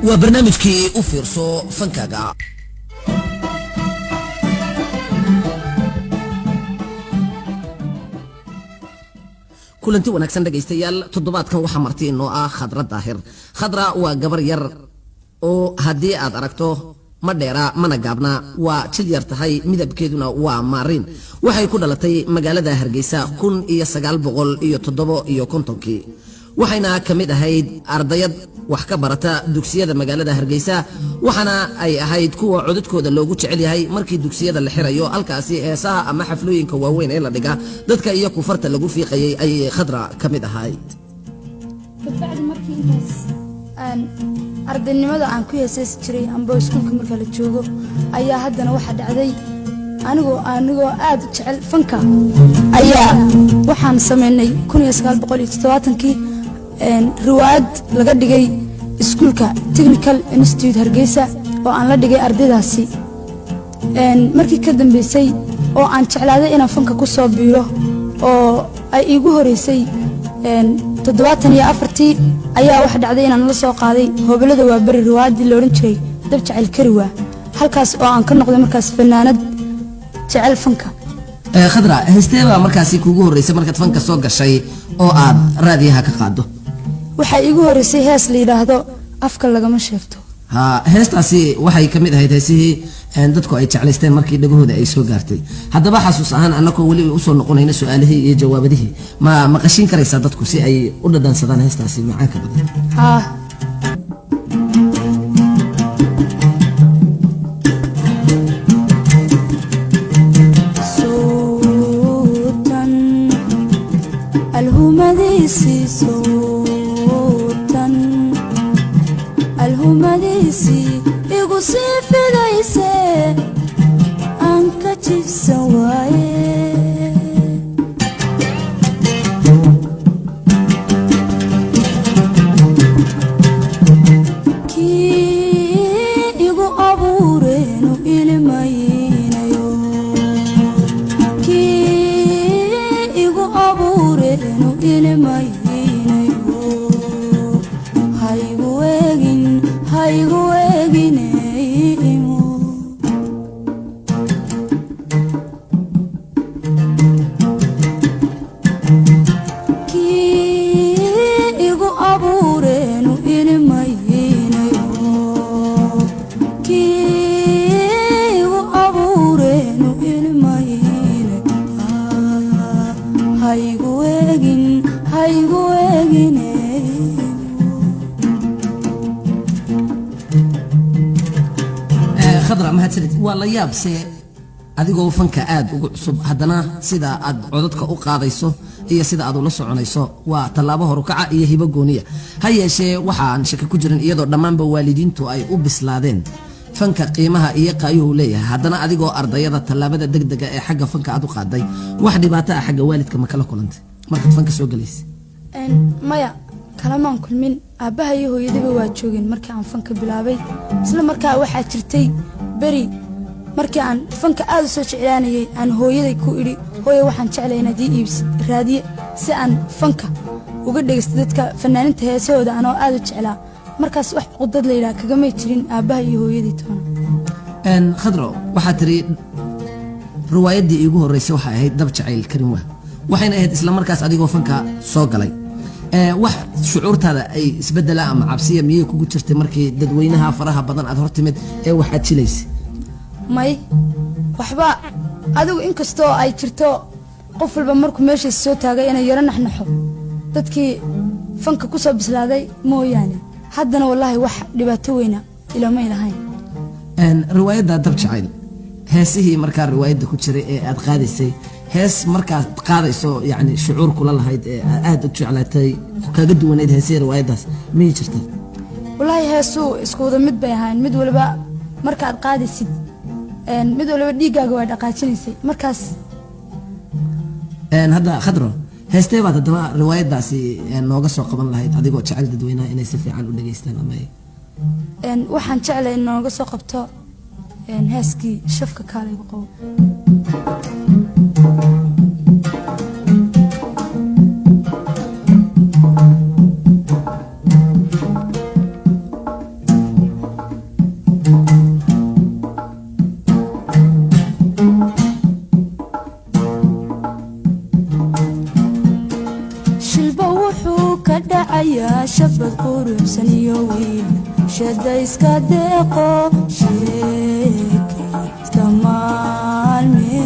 وبرنامجكي أفيرسو فنكاغا kulanti wanaagsan dhageystayaal toddobaadkan waxa marti inoo ah Khadra Daahir. Khadra waa gabar yar oo haddii aad aragto ma dheera mana gaabna waa jil yar tahay midabkeeduna waa maarin. waxay ku dhalatay magaalada Hargeysa 1957 waxayna kamid ahayd ardayad wax ka barata dugsiyada magaalada Hargeysa waxana ay ahayd kuwa codadkooda loogu jecel yahay markii dugsiyada la xirayo halkaasi heesaha ama xaflooyinka waaweyn ee la dhiga dadka iyo kufarta lagu fiiqayay ay Khadra kamid ahayd. بعد markii intaas ardaynimada aan ku heesays jiray amba iskuulka marka la joogo ayaa haddana waxa dhacday anigoo aad jecel fanka ayaa waxaan sameynay 1970kii riwaayad laga dhigay iskuulka Technical Institute Hargeysa oo aan la dhigay ardaydaasi markii ka dambeysay oo aan jeclaaday inaan fanka ku soo biiro oo ay igu horeysay 74 ayaa wax dhacday inaan la soo qaaday hobalada waa bari riwaayadii la oran jiray dab jacayl kariwa halkaas oo aan ka noqday markaas fanaanad jecel fanka. Khadra heesteeba markaasi kuugu horeysay markaad fanka soo gashay oo aad raadiyaha ka qaado waxa igu horeysay hees la yiraahdo afka lagama sheegto. heestaasi waxay kamid ahayd heesihii dadku ay jeclaysteen markii dhagahooda ay soo gaartay. haddaba xasuus ahaan annagoo wali u soo noqonayna su'aalihii iyo jawaabadihii ma qashin karaysaa dadku si ay u dhadhansadaan heestaasi macaanka badan. alhumadisi igu sii fidayse aan ka jibsan waaye kii igu abuureenu ilmaynayo kii igu abuureenu ilmaynayo wala yaabse adigoo fanka aad ugu cusub haddana sida aad codadka u qaadayso iyo sida aad ula soconayso waa talaabo horukaca iyo hibo gooniya ha yeeshee waxaan shaki ku jirin iyadoo dhammaanba waalidiintu ay u bislaadeen fanka qiimaha iyo qaayuhu leeyahay haddana adigoo ardayada talaabada degdega ee xagga fanka aad u qaaday wax dhibaato ah xagga waalidka ma kala kulantay markaad fanka soo galaysay? maya kalamaan kulmin aabaha iyo hooyadaba waa joogeen markii aan fanka bilaabay isla markaa waxaa jirtay beri markii aan fanka aad soo jeclaanayay aan hooyaday ku iri hooyo waxaan jeclahay inaad ii iibsid raadiye si aan fanka uga dhageysto dadka fanaaninta heesahooda anoo aad u jeclaa markaas wax qudad la yiraahdo kaga may jirin aabaha iyo hooyadii toona. Khadra waxaa tiri riwaayadii igu horeysay waxay ahayd dab jacayl kariwa waxayna ahayd isla markaas adigoo fanka soo galay wax shucuurtaada ay isbedela ama cabsiya miyay kugu jirtay markii dadweynaha faraha badan aad hortimid ee waxaad jilaysay? may waxba adigu inkastoo ay jirto qof walba markuu meesha soo taagay inay yara naxnaxo dadkii fanka ku soo bislaaday mooyaane haddana wallahi wax dhibaato weyna ilama ilahayn. riwaayadda dab jacayl heesihii markaa riwaayadda ku jiray ee aad qaadaysay hees markaad qaadayso yani shucuur kula lahayd ee aad u jeclaatay kaga duwaneed heesihii riwaayaddaas miyay jirtay? wallahi heesuu isku wada mid bay ahayn mid waliba markaad qaadaysid mid waliba dhiigaaga waa dhaqaajinaysay markaas. hadda Khadra heestee baad haddaba riwaayaddaasi nooga soo qaban lahayd adigoo jecel dadweynaha inay si fiican u dhageystaan ama waxaan jeclay in nooga soo qabto heeskii shafka kaalaygu qabo. wuxuu ka dhacayaa shabad quruxsan iyo wiil shada iska deeqo sheeg iska maalme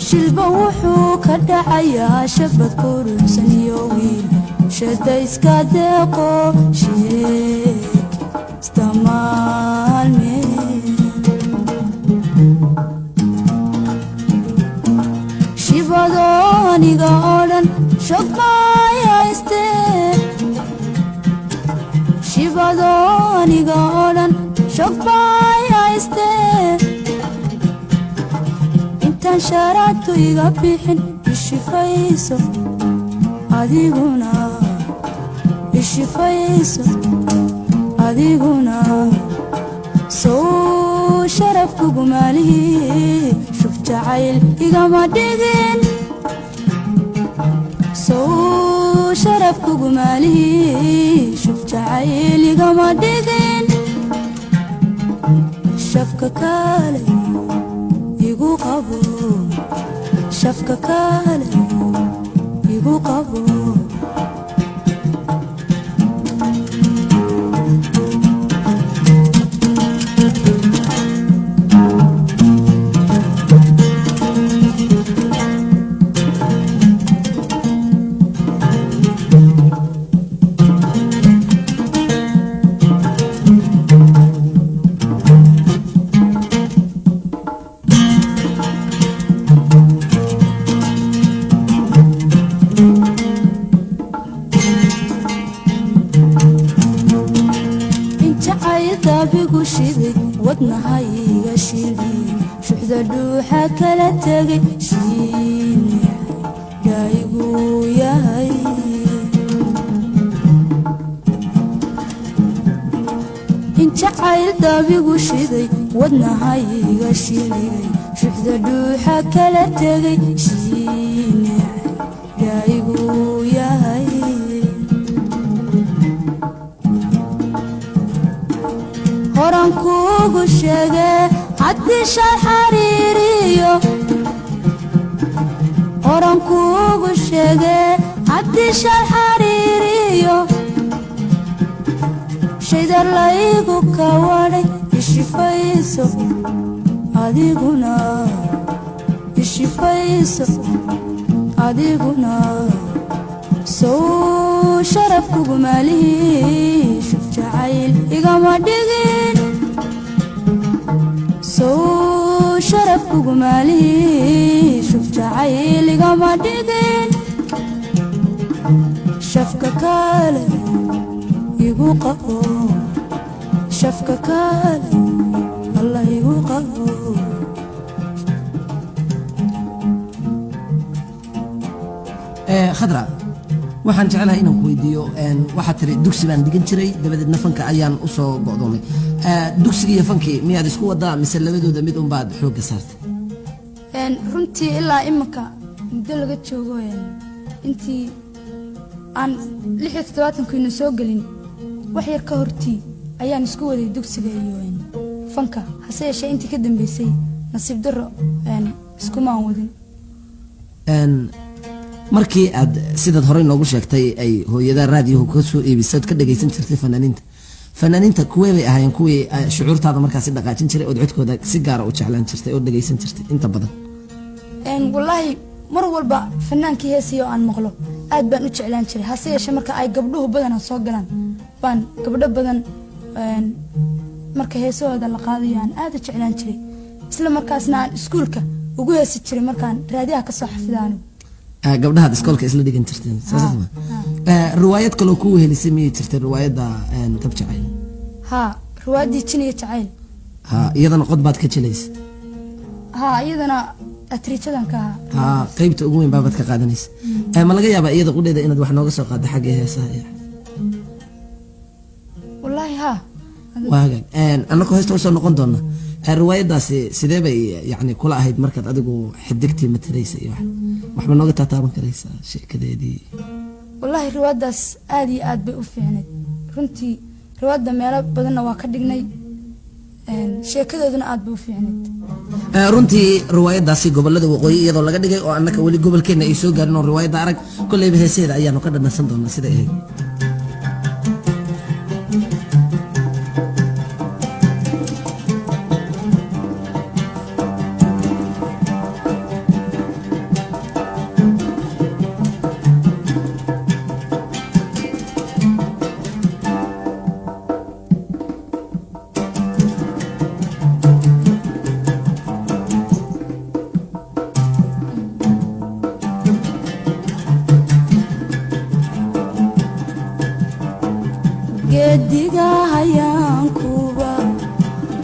shilba wuxuu ka dhacayaa shabad quruxsan iyo wiil shada iska deeqo sheeg iska maalme shibadoniga oo dhan shogmayayste shibadoniga oo dhan shogmayayste intaan sharaadtu iga bixin ishifayso adiguna ishifayso adiguna soo sharaf kugu maalihi shuf jacayl igama dhigin soo sharaf kugu maalihi shuf jacayl igama dhigin shafka kale igu qabo shafka kale igu qabo dabigu shiday wadnahayga shilay shuxda dhuuxa kala tagay shiine gaygu yahay injacayl dabigu shiday wadnahayga shilay shuxda dhuuxa kala tagay shiine gaygu yahay horan kuugu sheege haddii shal xariiriyo horan kuugu sheege haddii shal xariiriyo shaydar laygu ka wadhay ishifayso adiguna ishifayso adiguna soo sharaf kugu maalihi shuf jacayl igama dhigin soo sharaf kugu maalihi shuf jacayl igama dhigin shafka kale igu qabo shafka kale allah igu qabo khadra waxaan jecelahay inaan ku weydiiyo waxaad tiri dugsi baan dhigan jiray dabadeedna fanka ayaan u soo go'doomay dugsiga iyo fankii miyaad isku wadaa mise labadooda mid un baad xoogga saartay runtii ilaa imika muddo laga joogo intii aan 67kiina soo gelin wax yar ka hortii ayaan isku waday dugsiga iyo fanka hase yeeshee intii ka dambeysay nasiib darro iskumaan wadin markii aad sidaad horey noogu sheegtay ay hooyada raadiyahu ka soo iibisay ka dhageysan jirtay fanaaniinta kuwee bay ahaayeen kuwii shucuurtaada markaasi dhaqaajin jiray oo codkooda si gaar ah u jeclaan jirtay oo dhageysan jirtay inta badan wallahi mar walba fanaankii heesiyo aan maqlo aad baan u jeclaan jiray hase yeeshee marka ay gabdhuhu badan soo galaan baan gabdho badan marka heesahooda la qaadayo aan aad u jeclaan jiray isla markaasna aan iskuulka ugu heesi jiray markaan raadiyaha ka soo xafidaano gabdhaha iskoolka isla dhigan jirteen saasma riwaayad kale oo ku wehelisay miyay jirtay riwaayada tab jacayl riwaayadii jin iyo jacayl iyadana qod baad ka jilaysa iyadana atriijadan ka qaybta ugu weyn baad ka qaadanaysa ma laga yaabaa iyada qudheeda inaad wax nooga soo qaado xagga heesaha wallahi waaga annako heesta u soo noqon doona riwaayadaasi sidee bay yani kula ahayd markaad adigu xidigtii mataraysa iyo waxba nooga taataaban karaysaa sheekadeedii wallahi riwaayadaas aad iyo aad bay u fiicnayd runtii riwaayada meelo badanna waa ka dhignay sheekadeeduna aad bay u fiicnayd runtii riwaayadaasi gobolada waqooyi iyadoo laga dhigay oo annaka weli gobolkeena ay soo gaarin oo riwaayadda arag kolleyba heeseeda ayaanu ka dhanansan doonaa sida ahayd geediga hayaankuba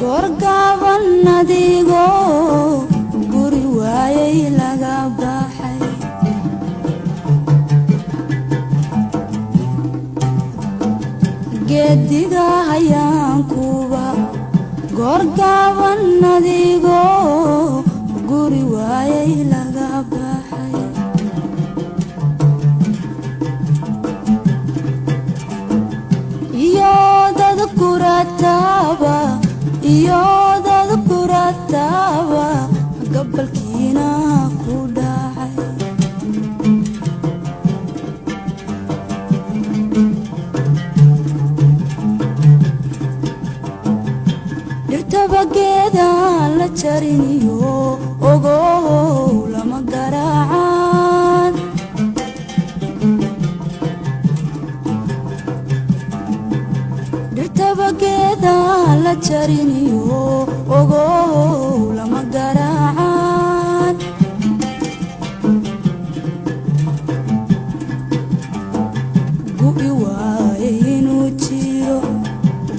goorgaaban adigoo guri waayay laga baxay geediga hayaankuba goorgaaban adigoo guri waayay laga baxay iyo dad kurataba gabalkiina ku dhacay dhirtaba geedaan la jariniyo ogow lama garaacaan geedaan la jariniyo ogow lama garaacaan gu'i waaye inuu jiro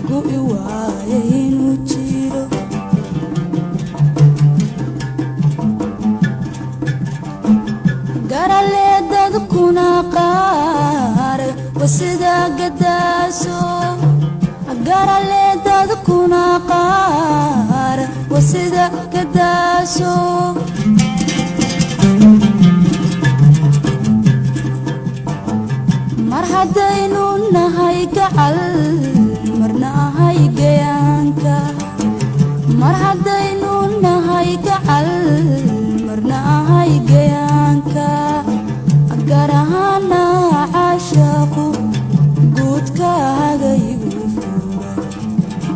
gu'i waaye inuu jiro garalee dadkuna qaar wasida gadaaso garale dadkuna qaar wasida gadaaso mar haddaynu nahay gacal marna ahay gayaanka mar haddaynu nahay gacal marna ahay gayaanka gaar ahaana caashaaqu guudkaagaygu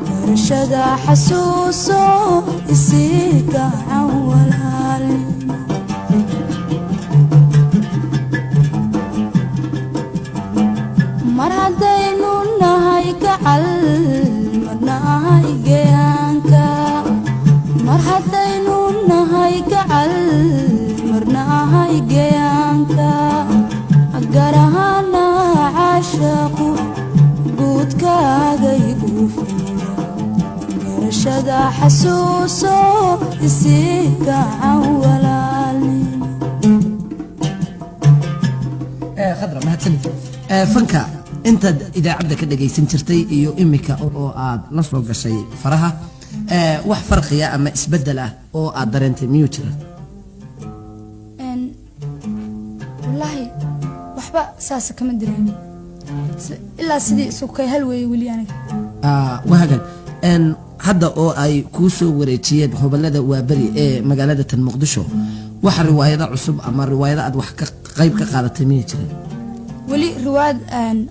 barashada xasuuso isii gacan walaalnimo mar haddaynu nahay gacal marna ahay gayaanka mar haddaynu nahay gacal marna ahay gayaanka gaar ahaana caashaaqu guudkaagaygu fuura barashada xasuuso isii gacan walaalnimo khadra mahadsanid fanka intaad idaacadda ka dhagaysan jirtay iyo imika oo aad la soo gashay faraha wax farqiya ama isbeddel ah oo aad dareentay miyuu jira wallaahi waxba saasa kama dareemin ilaa sidii isukay hal weeye weli aniga wahagan hadda oo ay kuu soo wareejiyeen gobolada waaberi ee magaalada tan muqdisho waxa riwaayado cusub ama riwaayado aad wax ka qayb ka qaadatay miyay jireen weli riwaayad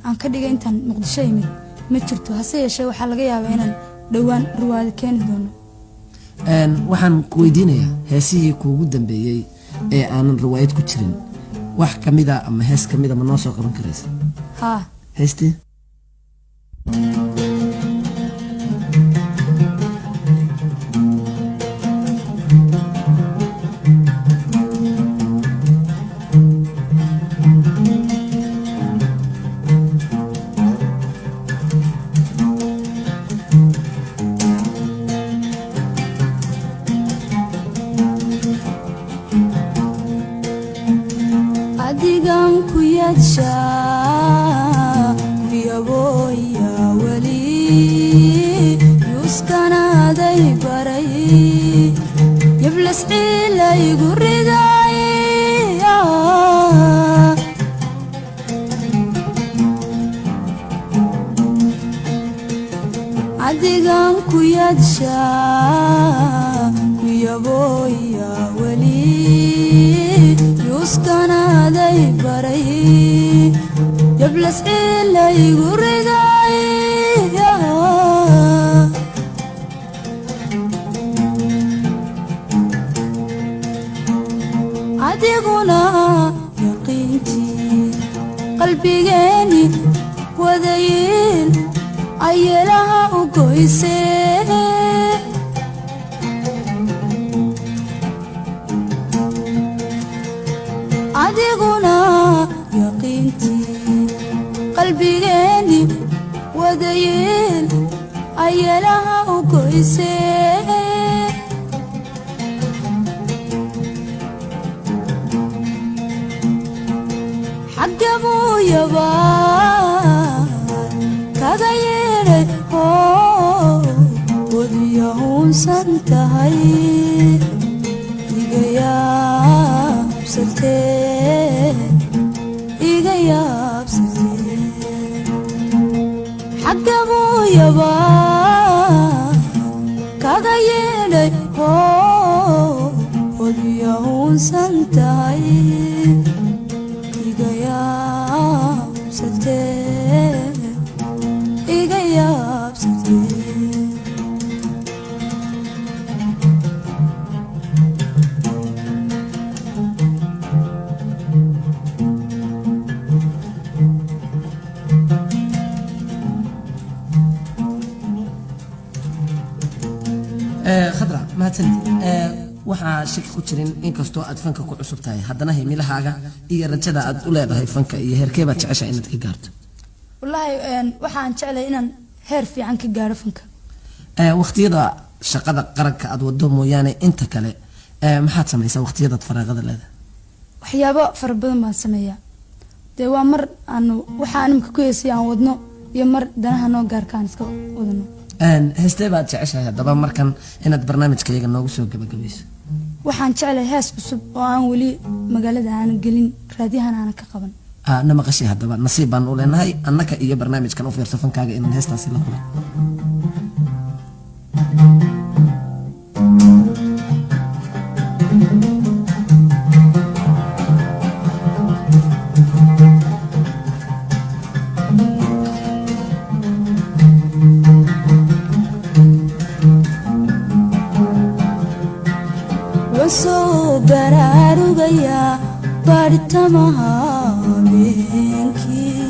aan ka dhigay intaan muqdisho yimid ma jirto hase yeeshee waxaa laga yaabaa inaan dhowaan riwaayado keeni doono waxaan ku weydiinayaa heesihii kuugu dambeeyey ee aanan riwaayad ku jirin wax ka mida ama hees ka mida ma noo soo qaban karaysa haa heestii adigan ku yadshaa kuyaboya weli yuuskanaaday baray yablas ciilaygu riday adigan ku yadshaa kuya yabooya weli yuuskanaaday baray yablas cilaygu riday adiguna yaqiintii qalbigeeni wadayin ayelaha u goysee adiguna yaqiintii qalbigeeni wadayin ayelaha u goysee xagabuu yabaan kaga yeedhay wadiyahuunsan tahay iga yaabsatee xagabuu yabaan kaga yeedhay wadiyahuunsan tahay iga yaabsatee khadra mahadsanid waxaa shaki ku jirin inkastoo aad fanka ku cusub tahay haddana himilahaaga iyo rajada aad u leedahay fanka iyo heerkeebaad jeceshaa inaad ka gaarto wallaahi waxaan jeclay inaan heer fiican ka gaaro fanka waqtiyada shaqada qaranka aad wado mooyaane inta kale maxaad samaysaa waqtiyadaad faraaqada leedahay waxyaabo fara badan baan sameeyaa dee waa mar aanu waxa animka ku heesay aan wadno iyo mar danaha noo gaarkaan iska wadano heestee baad jeceshahay haddaba markan inaad barnaamijkayaga noogu soo gabagabayso waxaan jeclahay hees cusub oo aan weli magaalada aanan gelin raadiyahan aanan ka qaban na maqashay haddaba nasiib baan u leenahay annaka iyo barnaamijkan u fiirso fankaaga inaan heestaasi la kulan soo baraarugaya baritamaha habeenkii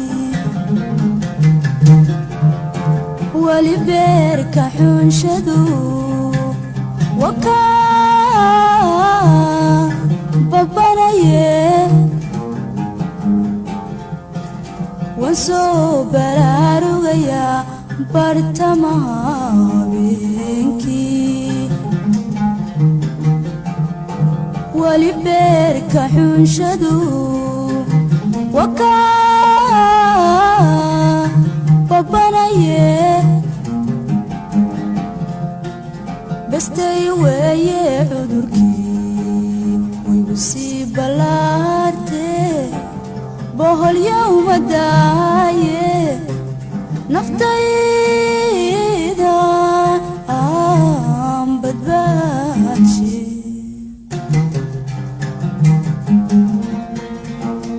wali beerka xunshadu wakaa babanaye wasoo baraarugaya baritamaha habeenkii wali beerka xunshadu wakaa babanaye bestay weeye cudurkii waygu sii ballaartee boholyawma daaye naftayda aan badbaadshe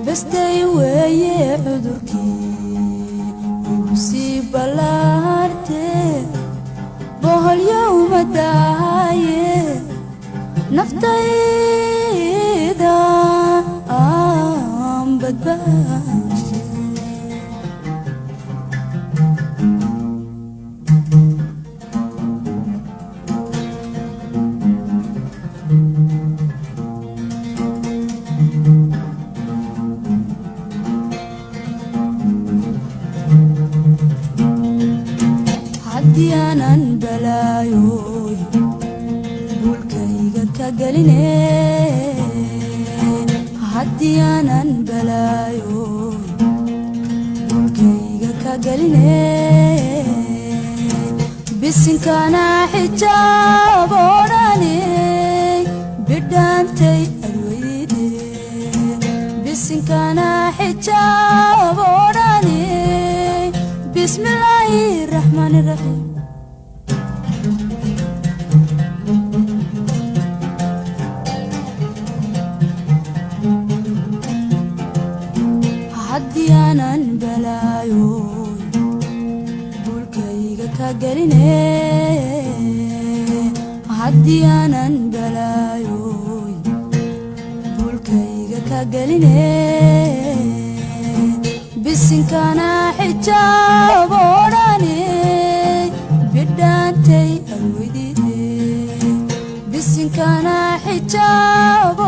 bestay weeye cudurkii waygu sii ballaartee boholyawma daaye naftayda aan badbaadshe haddiyaanan balaayoy buulkayga ka geline haddiyaanan balaayoy buulkayga ka geline bisinkana xijaab odhane bidhaantay adweyde bisinkana xijaab odhane bismillaahi raxmaani raxiim aanan balaayo bulkayga ka geline haddii aanan balaayo bulkayga ka geline bisinkana xijaab odhane bidhaantay alweydide bisinkana xijaab